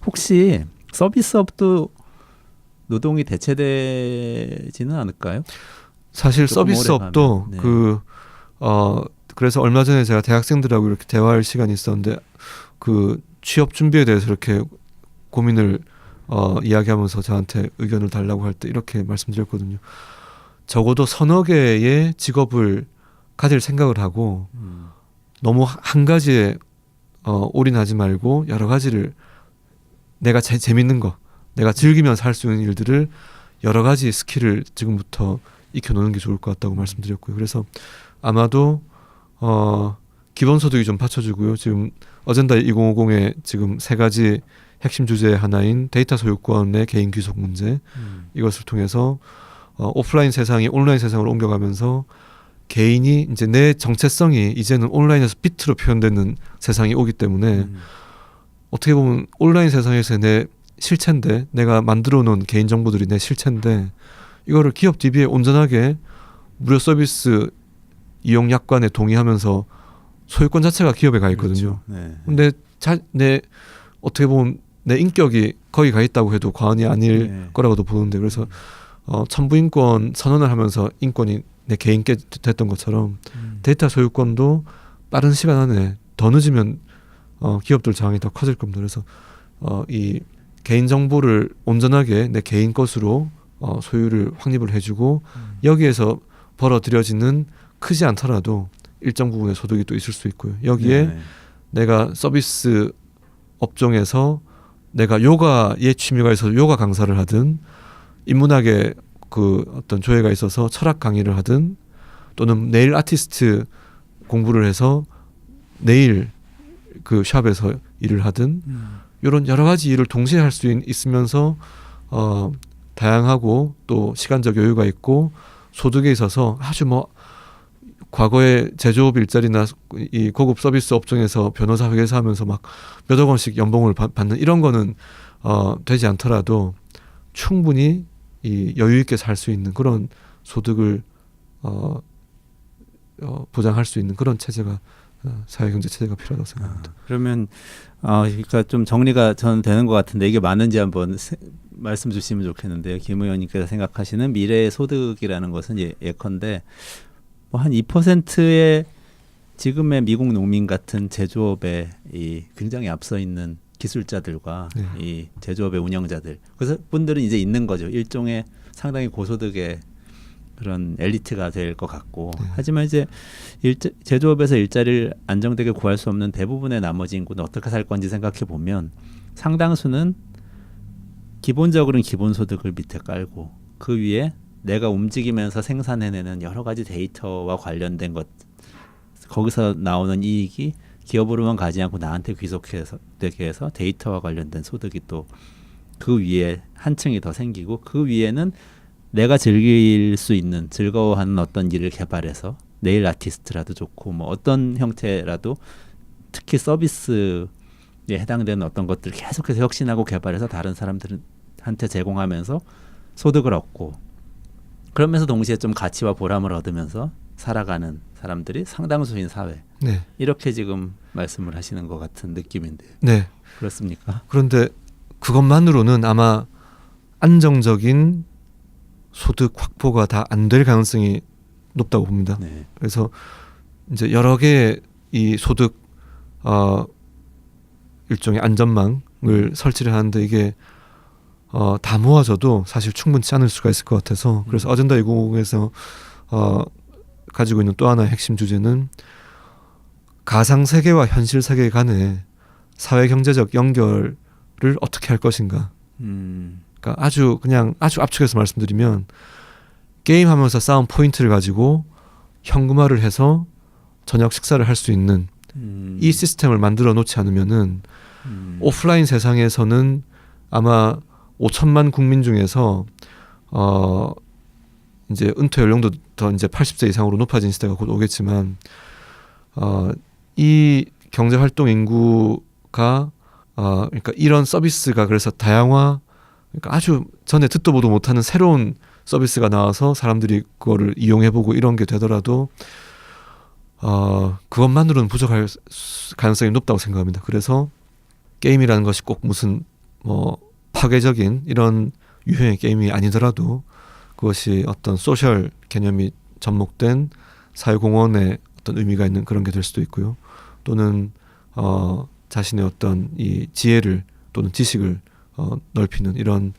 혹시 서비스업도 노동이 대체되지는 않을까요? 사실 서비스업도 네. 그래서 얼마 전에 제가 대학생들하고 이렇게 대화할 시간이 있었는데 그 취업 준비에 대해서 이렇게 고민을 이야기하면서 저한테 의견을 달라고 할 때 이렇게 말씀드렸거든요. 적어도 서너 개의 직업을 가질 생각을 하고 너무 한 가지에 올인하지 말고 여러 가지를 내가 재밌는 거, 내가 즐기면서 할 수 있는 일들을 여러 가지 스킬을 지금부터 익혀놓는 게 좋을 것 같다고 말씀드렸고요. 그래서 아마도 기본소득이 좀 받쳐주고요. 지금 어젠다 2050의 지금 세 가지 핵심 주제 하나인 데이터 소유권의 개인 귀속 문제, 이것을 통해서 오프라인 세상이 온라인 세상으로 옮겨가면서 개인이 이제 내 정체성이 이제는 온라인에서 비트로 표현되는 세상이 오기 때문에 어떻게 보면 온라인 세상에서 내 실체인데, 내가 만들어 놓은 개인 정보들이 내 실체인데, 이거를 기업 DB에 온전하게 무료 서비스 이용 약관에 동의하면서 소유권 자체가 기업에 가 있거든요. 그렇죠. 네. 근데 내 어떻게 보면 내 인격이 거기 가 있다고 해도 과언이 아닐 네. 거라고도 보는데, 그래서 천부인권 선언을 하면서 인권이 내 개인께 됐던 것처럼 데이터 소유권도 빠른 시간 안에, 더 늦으면 기업들 저항이 더 커질 겁니다. 그래서 이 개인 정보를 온전하게 내 개인 것으로 소유를 확립을 해주고 여기에서 벌어들여지는 크지 않더라도 일정 부분의 소득이 또 있을 수 있고요. 여기에 네. 내가 서비스 업종에서 내가 요가에 취미가 있어서 요가 강사를 하든, 인문학에 그 어떤 조예가 있어서 철학 강의를 하든, 또는 네일 아티스트 공부를 해서 네일 그 샵에서 일을 하든, 이런 여러 가지 일을 동시에 할 수 있으면서 다양하고 또 시간적 여유가 있고 소득에 있어서 아주 뭐 과거에 제조업 일자리나 이 고급 서비스 업종에서 변호사 회계사 하면서 막 몇억 원씩 연봉을 받는 이런 거는 되지 않더라도 충분히 이 여유 있게 살 수 있는 그런 소득을 보장할 수 있는 그런 체제가, 사회경제 체제가 필요하다고 생각합니다. 그러면 그러니까 좀 정리가 저는 되는 것 같은데, 이게 맞는지 한번 말씀 주시면 좋겠는데요. 김 의원님께서 생각하시는 미래의 소득이라는 것은 예컨대 뭐 한 2%의 지금의 미국 농민 같은 제조업에 이 굉장히 앞서 있는 기술자들과 네. 이 제조업의 운영자들, 그래서 분들은 이제 있는 거죠. 일종의 상당히 고소득의 그런 엘리트가 될 것 같고, 하지만 이제 제조업에서 일자리를 안정되게 구할 수 없는 대부분의 나머지 인구는 어떻게 살 건지 생각해 보면, 상당수는 기본적으로는 기본소득을 밑에 깔고 그 위에 내가 움직이면서 생산해내는 여러 가지 데이터와 관련된 것, 거기서 나오는 이익이 기업으로만 가지 않고 나한테 귀속되게 해서 데이터와 관련된 소득이 또 그 위에 한 층이 더 생기고, 그 위에는 내가 즐길 수 있는, 즐거워하는 어떤 일을 개발해서 네일 아티스트라도 좋고 뭐 어떤 형태라도, 특히 서비스에 해당되는 어떤 것들을 계속해서 혁신하고 개발해서 다른 사람들한테 제공하면서 소득을 얻고, 그러면서 동시에 좀 가치와 보람을 얻으면서 살아가는 사람들이 상당수인 사회. 네. 이렇게 지금 말씀을 하시는 것 같은 느낌인데. 네. 그렇습니까? 그런데 그것만으로는 아마 안정적인 소득 확보가 다 안 될 가능성이 높다고 봅니다. 네. 그래서 이제 여러 개의 이 소득 일종의 안전망을 설치를 하는데, 이게 다 모아져도 사실 충분치 않을 수가 있을 것 같아서, 그래서 어젠다 2050에서 가지고 있는 또 하나의 핵심 주제는 가상 세계와 현실 세계 간의 사회 경제적 연결을 어떻게 할 것인가. 그러니까 아주 압축해서 말씀드리면, 게임하면서 쌓은 포인트를 가지고 현금화를 해서 저녁 식사를 할 수 있는 이 시스템을 만들어 놓지 않으면은 오프라인 세상에서는 아마 5천만 국민 중에서 이제 은퇴 연령도 더 이제 80세 이상으로 높아진 시대가 곧 오겠지만, 이 경제 활동 인구가 그러니까 이런 서비스가 그래서 다양화, 그러니까 아주 전에 듣도 보도 못하는 새로운 서비스가 나와서 사람들이 그거를 이용해보고 이런 게 되더라도 그것만으로는 부족할 가능성이 높다고 생각합니다. 그래서 게임이라는 것이 꼭 무슨 뭐 파괴적인 이런 유형의 게임이 아니더라도 그것이 어떤 소셜 개념이 접목된 사회공헌의 어떤 의미가 있는 그런 게 될 수도 있고요. 또는 자신의 어떤 이 지혜를 또는 지식을 넓히는 이런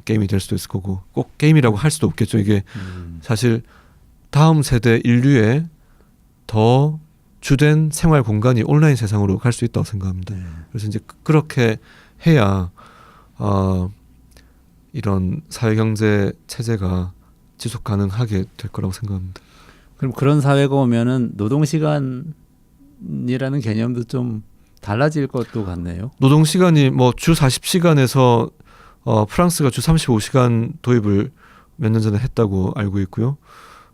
게임이 될 수도 있을 거고, 꼭 게임이라고 할 수도 없겠죠. 이게 사실 다음 세대 인류의 더 주된 생활 공간이 온라인 세상으로 갈 수 있다고 생각합니다. 그래서 이제 그렇게 해야 이런 사회경제 체제가 지속 가능하게 될 거라고 생각합니다. 그럼 그런 사회가 오면은 노동시간이라는 개념도 좀 달라질 것도 같네요. 노동 시간이 뭐 주 40시간에서 프랑스가 주 35시간 도입을 몇 년 전에 했다고 알고 있고요.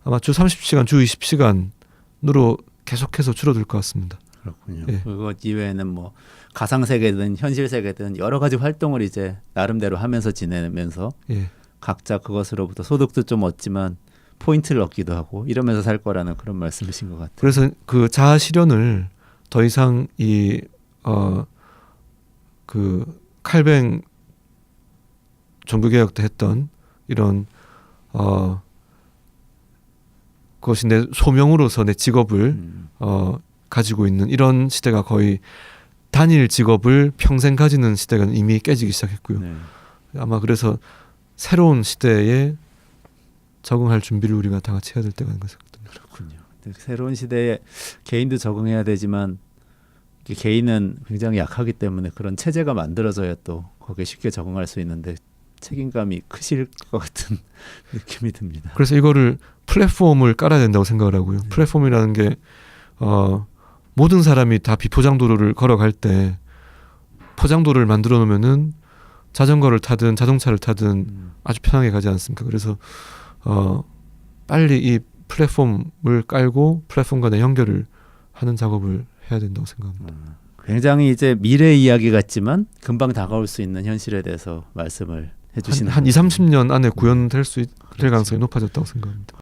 아마 주 30시간, 주 20시간으로 계속해서 줄어들 것 같습니다. 그렇군요. 예. 그거 이외에는 뭐 가상 세계든 현실 세계든 여러 가지 활동을 이제 나름대로 하면서 지내면서 예. 각자 그것으로부터 소득도 좀 얻지만 포인트를 얻기도 하고 이러면서 살 거라는 그런 말씀이신 것 같아요. 그래서 그 자아 실현을 더 이상 이 그 칼뱅 종교개혁 때 했던 이런 그것이 내 소명으로서 내 직업을 가지고 있는 이런 시대가 거의 단일 직업을 평생 가지는 시대가 이미 깨지기 시작했고요. 네. 아마 그래서 새로운 시대에 적응할 준비를 우리가 다 같이 해야 될 때가 아닌가 생각합니다. 그렇군요. 새로운 시대에 개인도 적응해야 되지만 개인은 굉장히 약하기 때문에 그런 체제가 만들어져야 또 거기에 쉽게 적응할 수 있는데 책임감이 크실 것 같은 느낌이 듭니다. 그래서 이거를 플랫폼을 깔아야 된다고 생각을 하고요. 네. 플랫폼이라는 게 모든 사람이 다 비포장도로를 걸어갈 때 포장도로를 만들어 놓으면은 자전거를 타든 자동차를 타든 아주 편하게 가지 않습니까? 그래서 빨리 이 플랫폼을 깔고 플랫폼 간의 연결을 하는 작업을 해야 된다고 생각합니다. 굉장히 이제 미래 이야기 같지만 금방 다가올 수 있는 현실에 대해서 말씀을 해주시는 한 2, 30년 안에 구현될 수 될 그렇죠. 가능성이 높아졌다고 생각합니다.